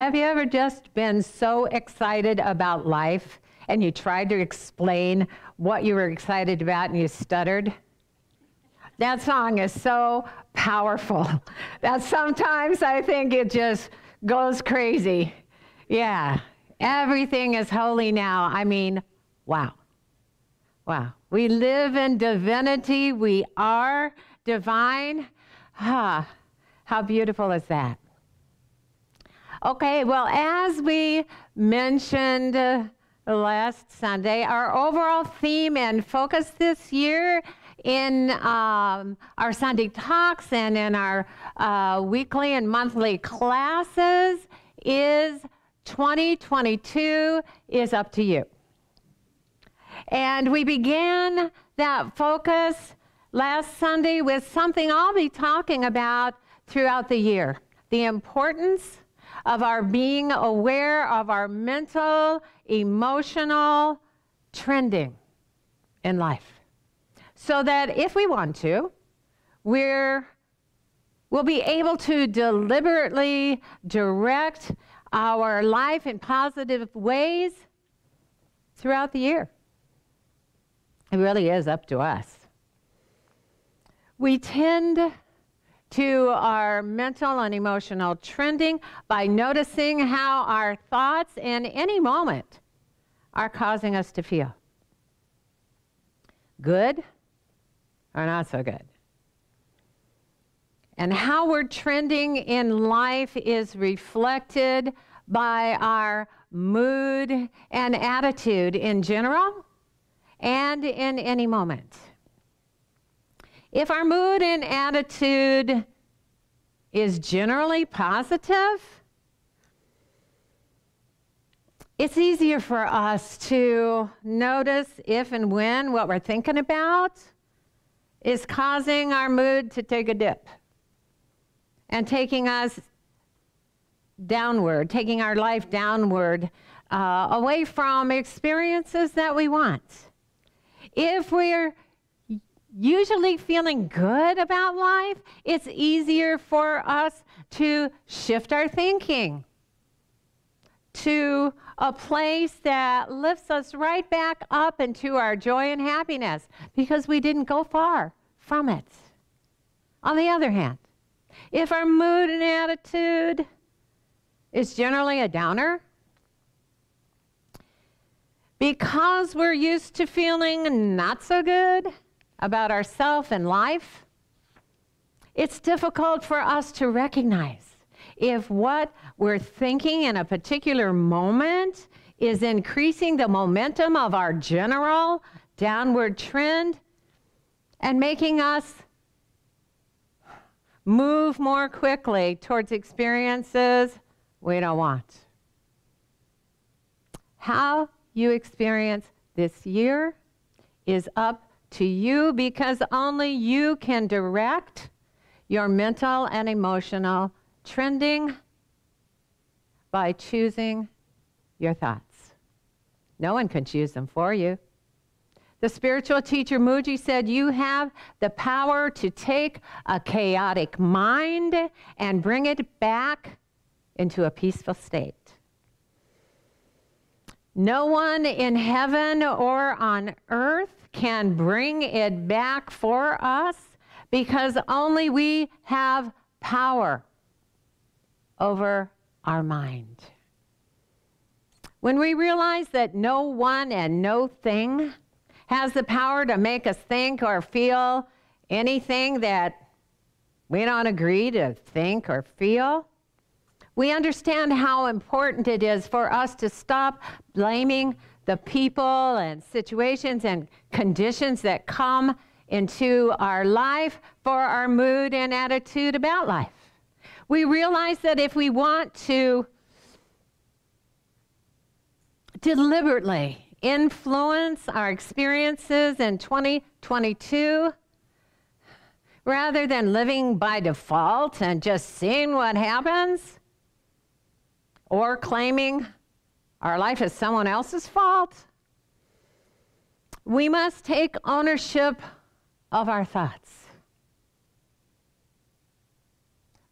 Have you ever just been so excited about life and you tried to explain what you were excited about and you stuttered? That song is so powerful that sometimes I think it just goes crazy. Yeah, everything is holy now. I mean, wow. Wow. We live in divinity. We are divine. How beautiful is that? Okay, well, as we mentioned last Sunday, our overall theme and focus this year in our Sunday talks and in our weekly and monthly classes is 2022 is up to you. And we began that focus last Sunday with something I'll be talking about throughout the year, the importance of our being aware of our mental, emotional trending in life. So that if we want to, we'll be able to deliberately direct our life in positive ways throughout the year. It really is up to us. We tend to our mental and emotional trending by noticing how our thoughts in any moment are causing us to feel good or not so good. And how we're trending in life is reflected by our mood and attitude in general and in any moment. If our mood and attitude is generally positive, it's easier for us to notice if and when what we're thinking about is causing our mood to take a dip and taking us downward, taking our life downward, away from experiences that we want. If we're usually feeling good about life, it's easier for us to shift our thinking to a place that lifts us right back up into our joy and happiness because we didn't go far from it. On the other hand, if our mood and attitude is generally a downer, because we're used to feeling not so good about ourselves and life, it's difficult for us to recognize if what we're thinking in a particular moment is increasing the momentum of our general downward trend and making us move more quickly towards experiences we don't want. How you experience this year is up to you because only you can direct your mental and emotional trending by choosing your thoughts. No one can choose them for you. The spiritual teacher Mooji said you have the power to take a chaotic mind and bring it back into a peaceful state. No one in heaven or on earth can bring it back for us because only we have power over our mind. When we realize that no one and no thing has the power to make us think or feel anything that we don't agree to think or feel, we understand how important it is for us to stop blaming the people and situations and conditions that come into our life for our mood and attitude about life. We realize that if we want to deliberately influence our experiences in 2022, rather than living by default and just seeing what happens, or claiming our life is someone else's fault, we must take ownership of our thoughts.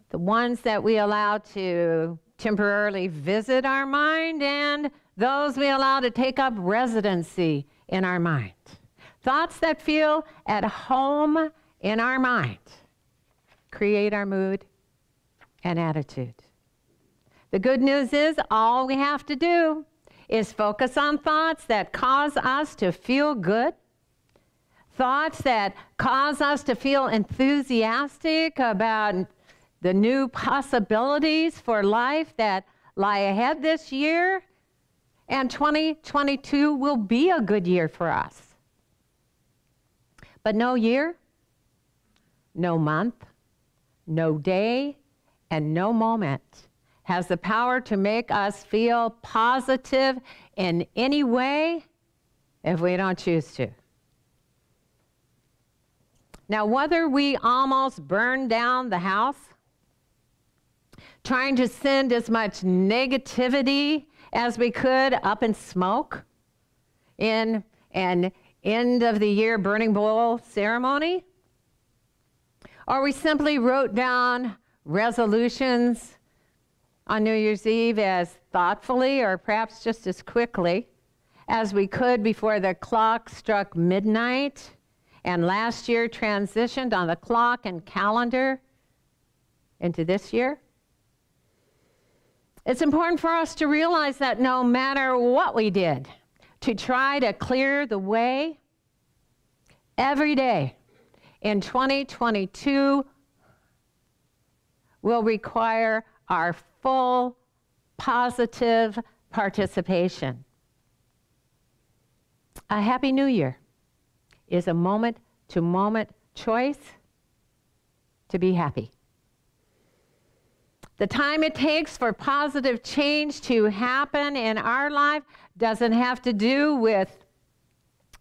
The ones that we allow to temporarily visit our mind and those we allow to take up residency in our mind. Thoughts that feel at home in our mind create our mood and attitude. The good news is all we have to do is focus on thoughts that cause us to feel good, thoughts that cause us to feel enthusiastic about the new possibilities for life that lie ahead this year, and 2022 will be a good year for us. But no year, no month, no day, and no moment has the power to make us feel positive in any way if we don't choose to. Now, whether we almost burned down the house, trying to send as much negativity as we could up in smoke in an end of the year burning bowl ceremony, or we simply wrote down resolutions on New Year's Eve as thoughtfully or perhaps just as quickly as we could before the clock struck midnight and last year transitioned on the clock and calendar into this year. It's important for us to realize that no matter what we did to try to clear the way, every day in 2022 will require our full positive participation. A Happy New Year is a moment-to-moment choice to be happy. The time it takes for positive change to happen in our life doesn't have to do with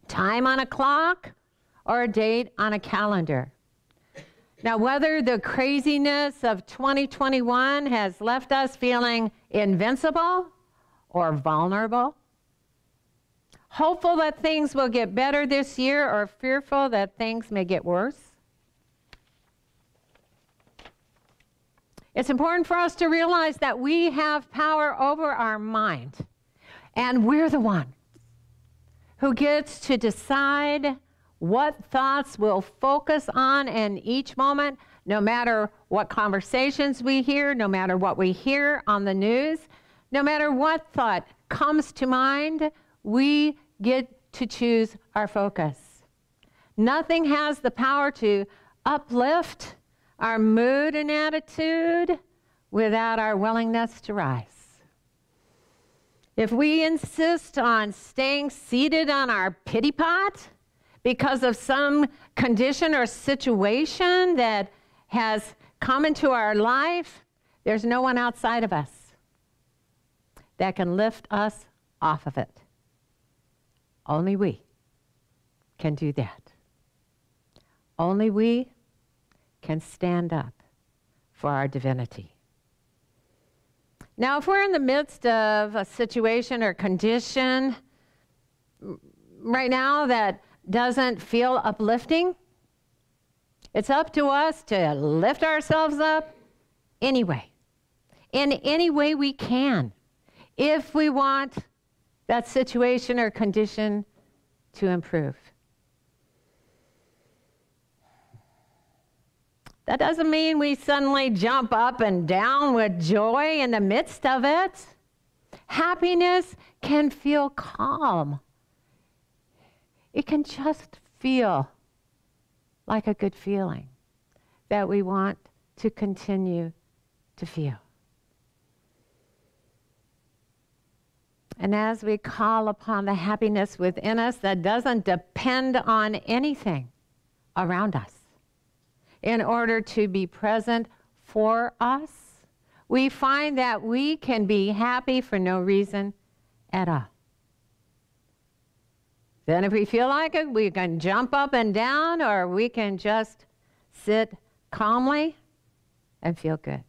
time on a clock or a date on a calendar. Now, whether the craziness of 2021 has left us feeling invincible or vulnerable, hopeful that things will get better this year or fearful that things may get worse, it's important for us to realize that we have power over our mind, and we're the one who gets to decide what thoughts we'll focus on in each moment, no matter what conversations we hear, no matter what we hear on the news, no matter what thought comes to mind, we get to choose our focus. Nothing has the power to uplift our mood and attitude without our willingness to rise. If we insist on staying seated on our pity pot because of some condition or situation that has come into our life, there's no one outside of us that can lift us off of it. Only we can do that. Only we can stand up for our divinity. Now, if we're in the midst of a situation or condition right now that doesn't feel uplifting, it's up to us to lift ourselves up anyway, in any way we can, if we want that situation or condition to improve. That doesn't mean we suddenly jump up and down with joy in the midst of it. Happiness can feel calm. It can just feel like a good feeling that we want to continue to feel. And as we call upon the happiness within us that doesn't depend on anything around us, in order to be present for us, we find that we can be happy for no reason at all. Then if we feel like it, we can jump up and down, or we can just sit calmly and feel good.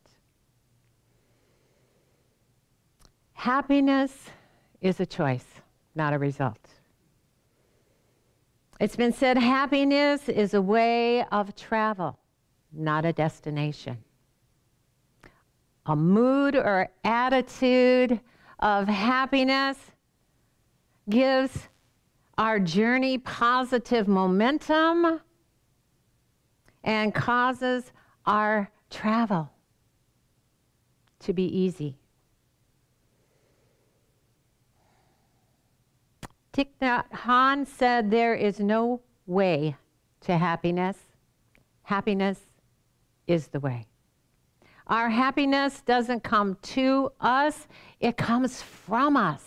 Happiness is a choice, not a result. It's been said happiness is a way of travel, not a destination. a mood or attitude of happiness gives our journey positive momentum and causes our travel to be easy. Thich Nhat Hanh said there is no way to happiness. Happiness is the way. Our happiness doesn't come to us, it comes from us.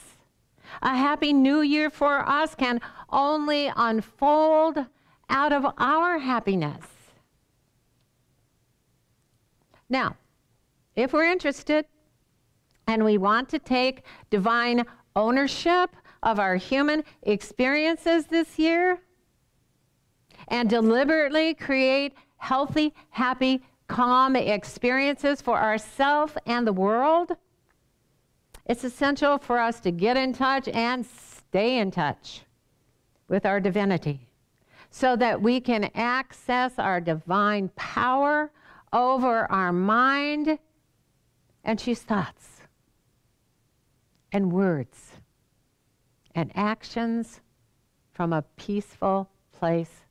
A happy new year for us can only unfold out of our happiness. Now, if we're interested and we want to take divine ownership of our human experiences this year and deliberately create healthy, happy, calm experiences for ourselves and the world, it's essential for us to get in touch and stay in touch with our divinity so that we can access our divine power over our mind and choose thoughts and words and actions from a peaceful place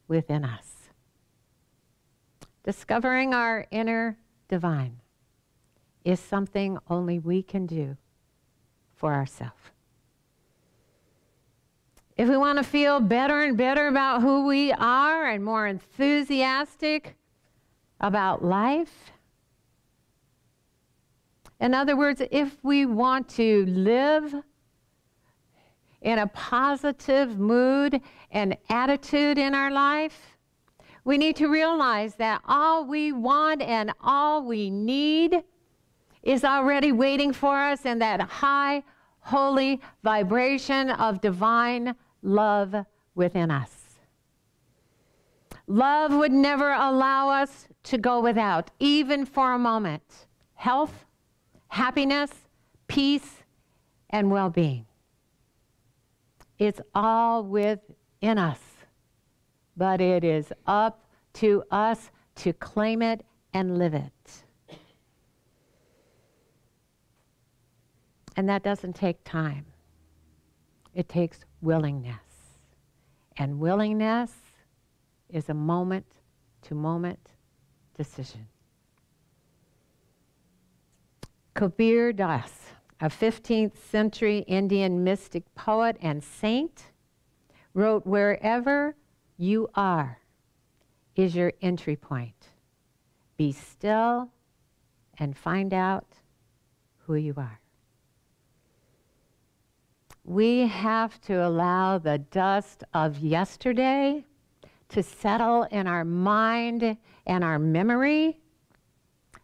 within us. Discovering our inner divine is something only we can do for ourselves. If we want to feel better and better about who we are and more enthusiastic about life, in other words, if we want to live in a positive mood and attitude in our life, we need to realize that all we want and all we need is already waiting for us in that high, holy vibration of divine love within us. Love would never allow us to go without, even for a moment, health, happiness, peace, and well-being. It's all within us, but it is up to us to claim it and live it. And that doesn't take time. It takes willingness. And willingness is a moment-to-moment decision. Kabir Das, a 15th century Indian mystic poet and saint, wrote, "Wherever you are is your entry point. Be still and find out who you are." We have to allow the dust of yesterday to settle in our mind and our memory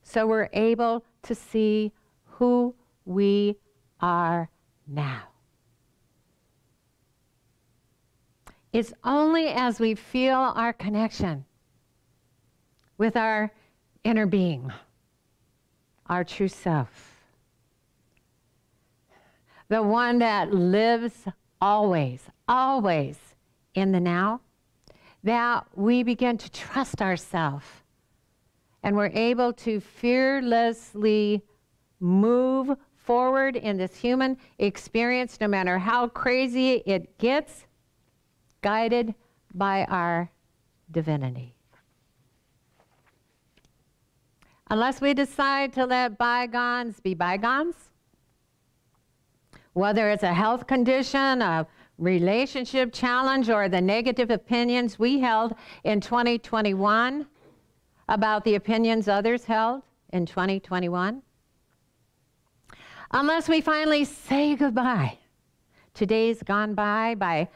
so we're able to see who we are now. It's only as we feel our connection with our inner being, our true self, the one that lives always, always in the now, that we begin to trust ourselves and we're able to fearlessly move forward in this human experience, no matter how crazy it gets, guided by our divinity. Unless we decide to let bygones be bygones, whether it's a health condition, a relationship challenge, or the negative opinions we held in 2021 about the opinions others held in 2021, unless we finally say goodbye to days gone by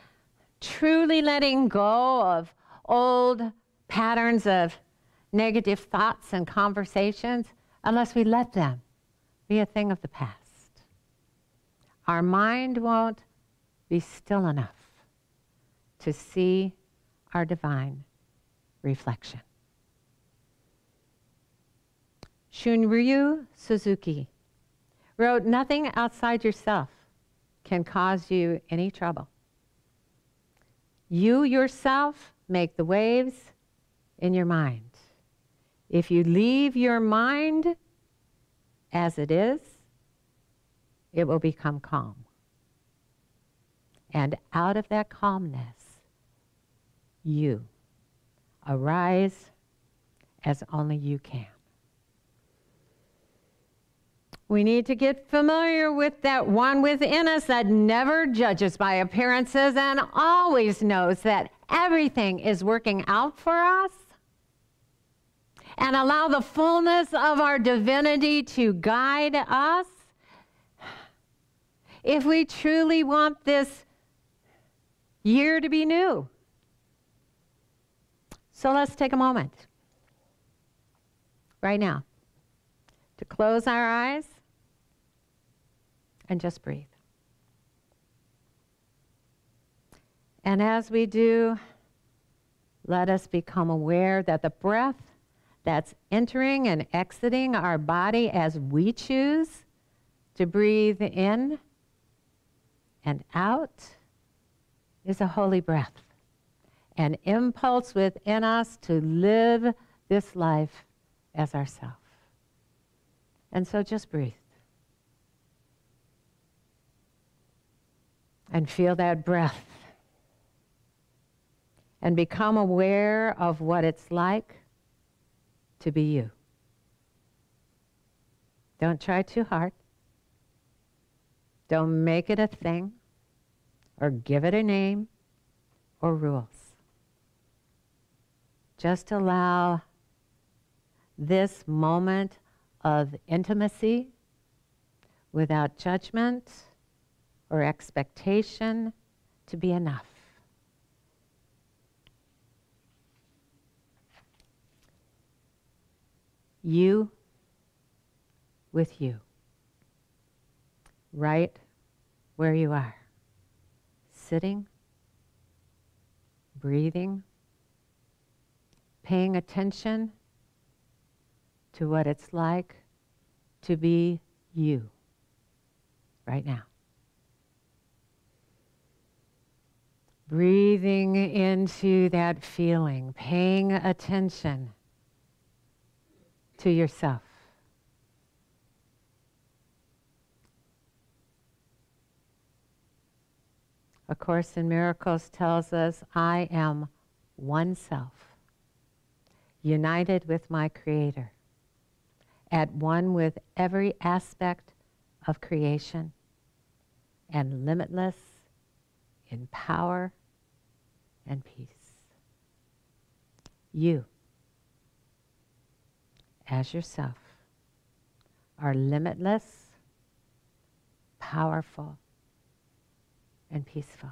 truly letting go of old patterns of negative thoughts and conversations, unless we let them be a thing of the past, our mind won't be still enough to see our divine reflection. Shunryu Suzuki wrote, "Nothing outside yourself can cause you any trouble. You yourself make the waves in your mind. If you leave your mind, as it is, it will become calm. And out of that calmness, you arise as only you can. We need to get familiar with that one within us that never judges by appearances and always knows that everything is working out for us. And allow the fullness of our divinity to guide us. If we truly want this year to be new. So let's take a moment right now to close our eyes and just breathe. And as we do, let us become aware that the breath that's entering and exiting our body as we choose to breathe in and out is a holy breath, an impulse within us to live this life as ourself. And so just breathe. And feel that breath. And become aware of what it's like to be you. Don't try too hard. Don't make it a thing or give it a name or rules. Just allow this moment of intimacy without judgment or expectation to be enough. You with you, right where you are, sitting, breathing, paying attention to what it's like to be you right now. Breathing into that feeling, paying attention to yourself. A Course in Miracles tells us, I am one self, united with my Creator, at one with every aspect of creation, and limitless in power and peace. You, as yourself, are limitless, powerful, and peaceful.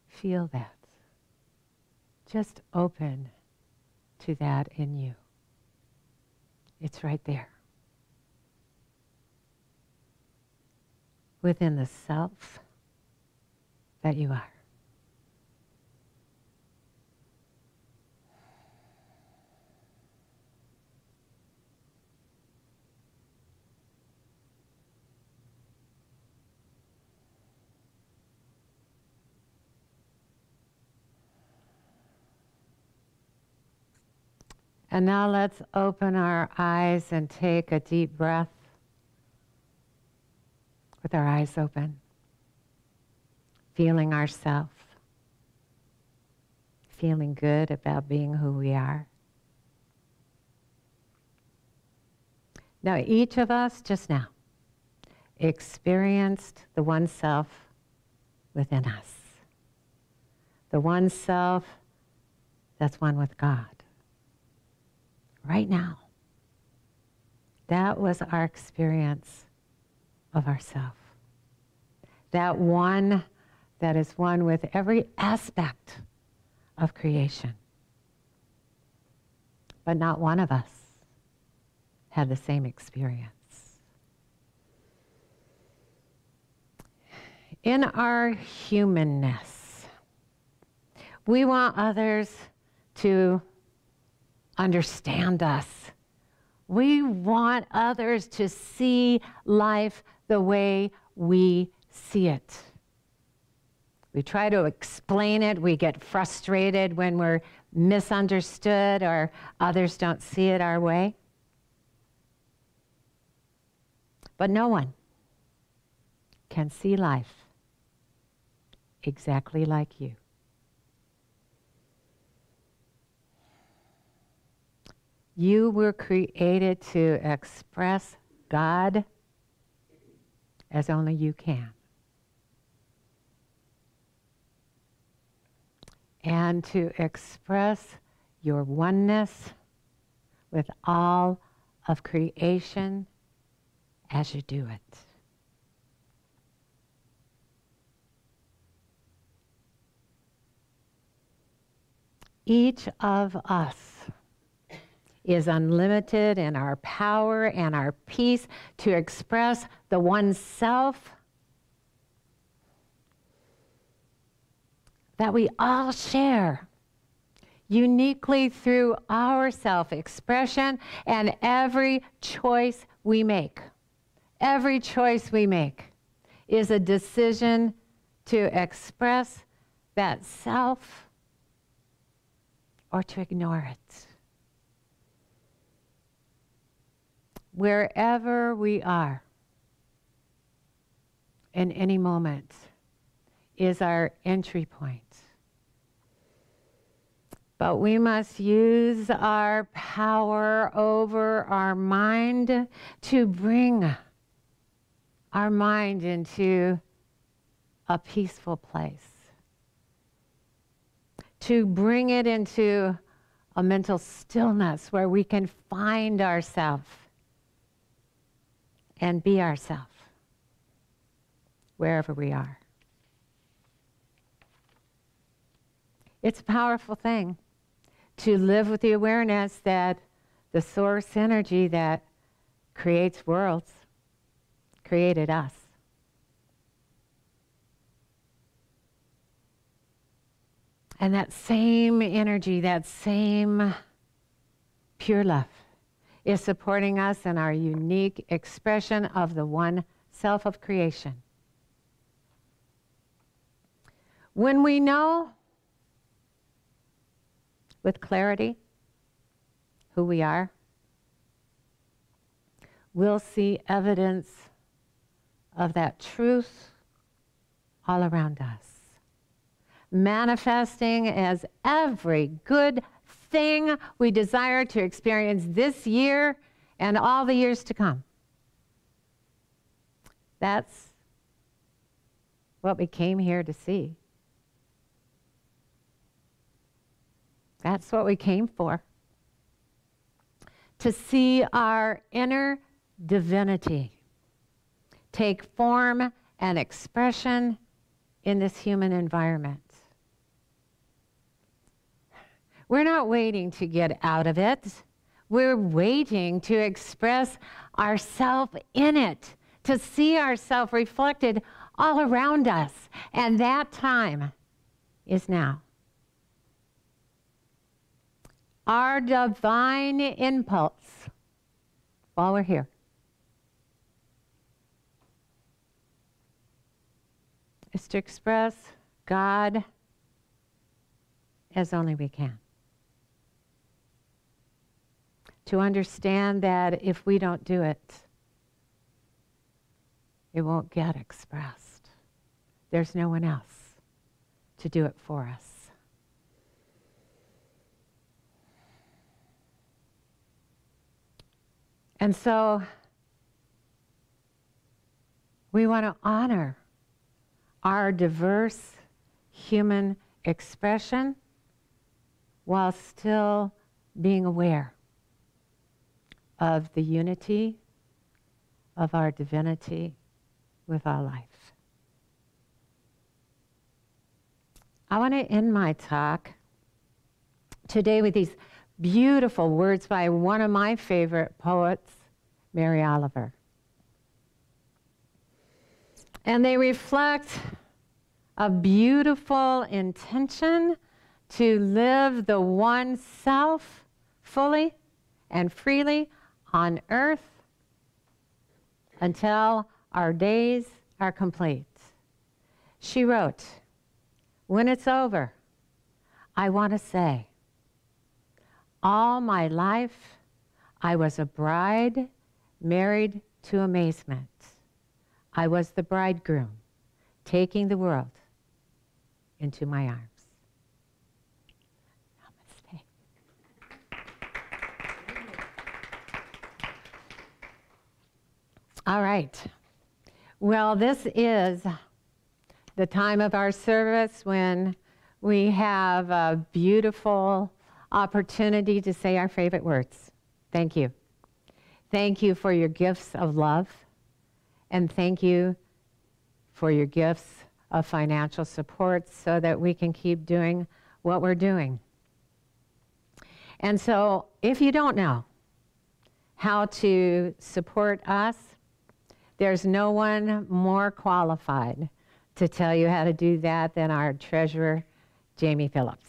Feel that. Just open to that in you. It's right there. Within the self that you are. And now let's open our eyes and take a deep breath with our eyes open, feeling ourselves, feeling good about being who we are. Now, each of us just now experienced the one self within us, the one self that's one with God. Right now. That was our experience of ourself. That one that is one with every aspect of creation. But not one of us had the same experience. In our humanness, we want others to understand us. We want others to see life the way we see it. We try to explain it. We get frustrated when we're misunderstood or others don't see it our way. But no one can see life exactly like you. You were created to express God as only you can. And to express your oneness with all of creation as you do it. Each of us is unlimited in our power and our peace to express the one self that we all share uniquely through our self-expression and every choice we make. Every choice we make is a decision to express that self or to ignore it. Wherever we are in any moment is our entry point. But we must use our power over our mind to bring our mind into a peaceful place, to bring it into a mental stillness where we can find ourselves and be ourselves wherever we are. It's a powerful thing to live with the awareness that the source energy that creates worlds created us. And that same energy, that same pure love is supporting us in our unique expression of the one self of creation. When we know with clarity who we are, we'll see evidence of that truth all around us, manifesting as every good thing we desire to experience this year and all the years to come. That's what we came here to see. That's what we came for. To see our inner divinity take form and expression in this human environment. We're not waiting to get out of it. We're waiting to express ourselves in it, to see ourselves reflected all around us. And that time is now. Our divine impulse, while we're here, is to express God as only we can. To understand that if we don't do it, it won't get expressed. There's no one else to do it for us. And so we want to honor our diverse human expression while still being aware of the unity of our divinity with our life. I want to end my talk today with these beautiful words by one of my favorite poets, Mary Oliver. And they reflect a beautiful intention to live the one self fully and freely on earth until our days are complete. She wrote, "When it's over, I want to say, all my life I was a bride married to amazement. I was the bridegroom, taking the world into my arms. Namaste. All right. Well, this is the time of our service when we have a beautiful opportunity to say our favorite words. Thank you. Thank you for your gifts of love, and thank you for your gifts of financial support so that we can keep doing what we're doing. And so if you don't know how to support us, there's no one more qualified to tell you how to do that than our treasurer, Jamie Phillips.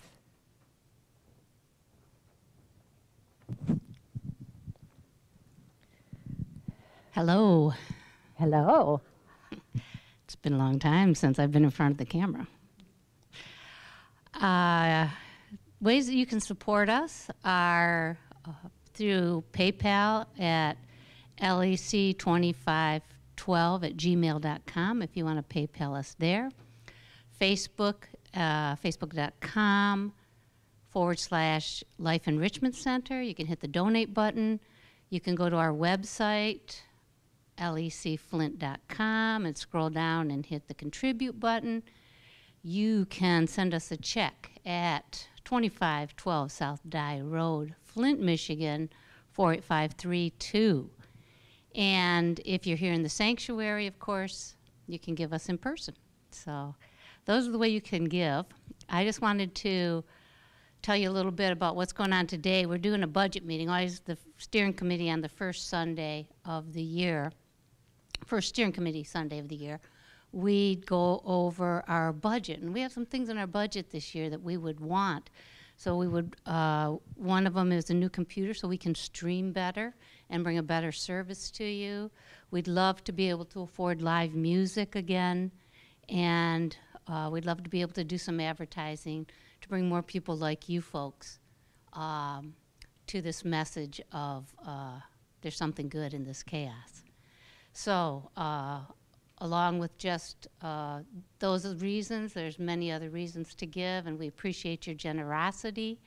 Hello. Hello. It's been a long time since I've been in front of the camera. Ways that you can support us are through PayPal at lec2512@gmail.com if you want to PayPal us there. Facebook, facebook.com/Life Enrichment Center. You can hit the donate button. You can go to our website, lecflint.com, and scroll down and hit the contribute button. You can send us a check at 2512 South Dye Road, Flint, Michigan, 48532. And if you're here in the sanctuary, of course, you can give us in person. So those are the way you can give. I just wanted to tell you a little bit about what's going on today. We're doing a budget meeting, always the steering committee on the first Sunday of the year. First steering committee Sunday of the year, we go over our budget. And we have some things in our budget this year that we would want. So we would, one of them is a new computer so we can stream better and bring a better service to you. We'd love to be able to afford live music again. And we'd love to be able to do some advertising to bring more people like you folks to this message of there's something good in this chaos. So along with just those reasons, there's many other reasons to give, and we appreciate your generosity.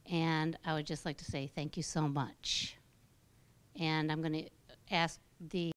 And I would just like to say thank you so much. And I'm going to ask the